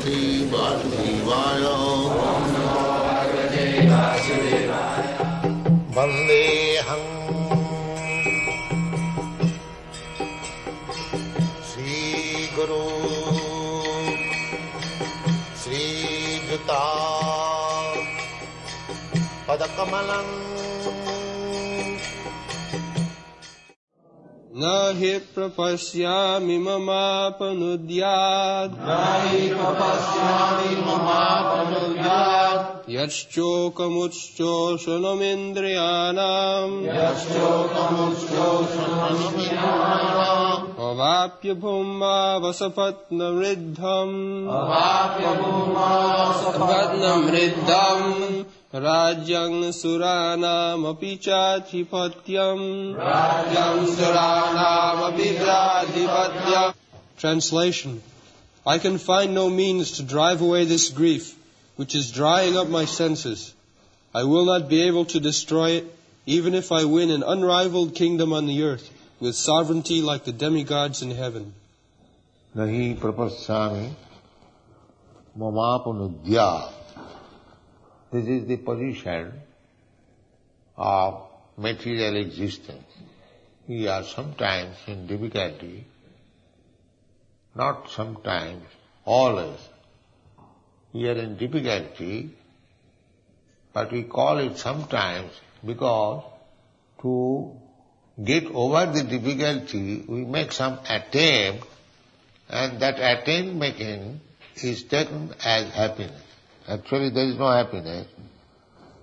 Shri Vasudevaya. Vandeham Shri Guru Shri Juta Padakamalam Nahi prapasyami mamapanudyad Yachchokamutchoshanamindriyanam Avapya bhumma vasapatnam riddham Rajyang suranam apichathipathyam Translation. I can find no means to drive away this grief, which is drying up my senses. I will not be able to destroy it, even if I win an unrivaled kingdom on the earth, with sovereignty like the demigods in heaven. Nahi prapasyami mamapanudya. This is the position of material existence. We are sometimes in difficulty, not sometimes, always. We are in difficulty, but we call it sometimes because to get over the difficulty, we make some attempt, and that attempt making is taken as happiness. Actually, there is no happiness,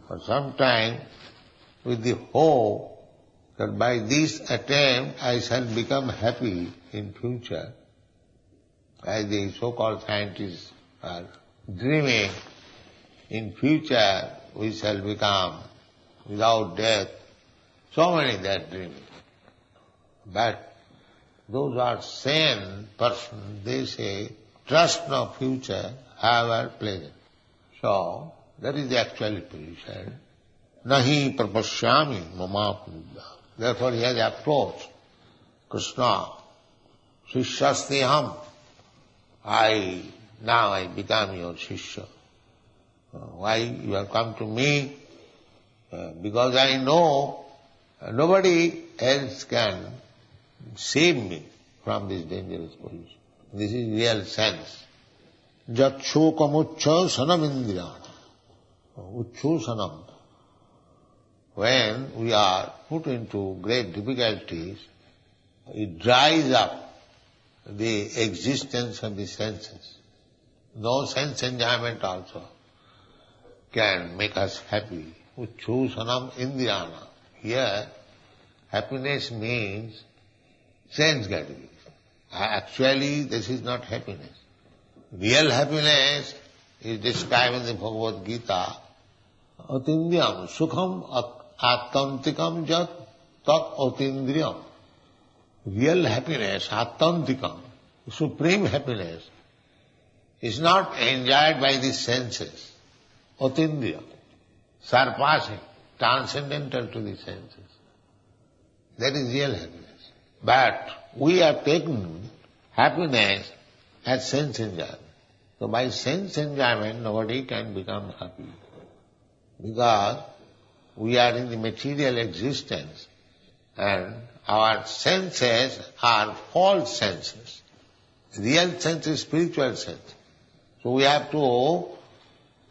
but sometimes with the hope that by this attempt I shall become happy in future, as the so-called scientists are dreaming, in future we shall become without death. So many they are dreaming. But those who are sane persons, they say, trust no future, however pleasant. So, that is the actual position. Nahi prapasyami mamapanudya. Therefore he has approached Krishna. Shishyasteham. Now I become your Shishya. Why you have come to me? Because I know nobody else can save me from this dangerous position. This is real sense. Jatchokamuchcha indriyana. Uchchosanam. When we are put into great difficulties, it dries up the existence of the senses. No sense enjoyment also can make us happy. Uchchosanam indriyana. Here, happiness means sense gratification. Actually, this is not happiness. Real happiness is described in the Bhagavad Gita. Atindriyam sukham attantikam jat tat atindriyam. Real happiness, attantikam, supreme happiness, is not enjoyed by the senses. Atindriyam, surpassing, transcendental to the senses. That is real happiness. But we have taken happiness as sense enjoyment. So by sense enjoyment, nobody can become happy. Because we are in the material existence and our senses are false senses. Real sense is spiritual sense. So we have to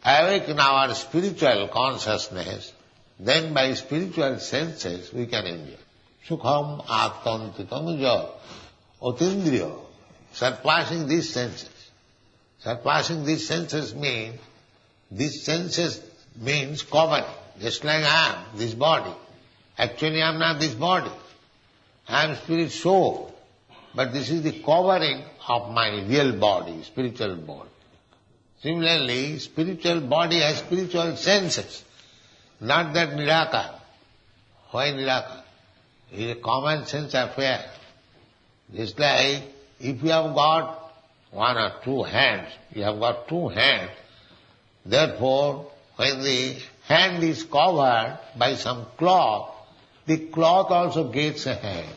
awaken our spiritual consciousness, then by spiritual senses we can enjoy. Sukham attantikam jat atindriya. Surpassing these senses. Surpassing these senses means cover, just like I am, this body. Actually I am not this body. I am spirit soul. But this is the covering of my real body, spiritual body. Similarly, spiritual body has spiritual senses, not that Nirakara. Why Nirakara? It is a common sense affair. Just like if you have got one or two hands, you have got two hands, therefore when the hand is covered by some cloth, the cloth also gets a hand.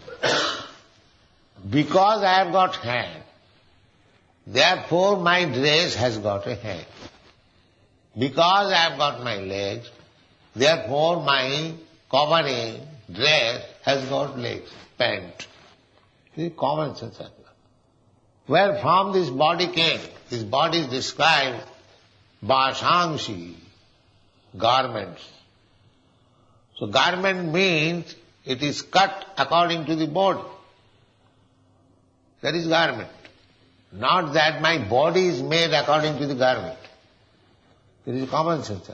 Because I have got hand, Therefore my dress has got a hand. Because I have got my legs, therefore my covering, dress has got legs, pant. This is common sense. Where from this body came? This body is described Bhashangshi, garments. So garment means it is cut according to the body. That is garment. Not that my body is made according to the garment. It is common sense.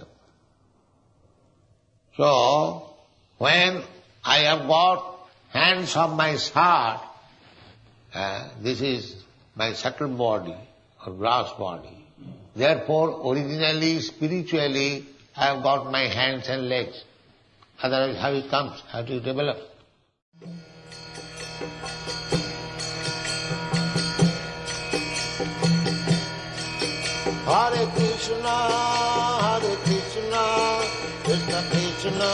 So, when I have got hands of my heart, this is my subtle body or gross body. Therefore, originally, spiritually, I have got my hands and legs. Otherwise, how it comes? How to develop? Hare Krishna, Krishna Krishna,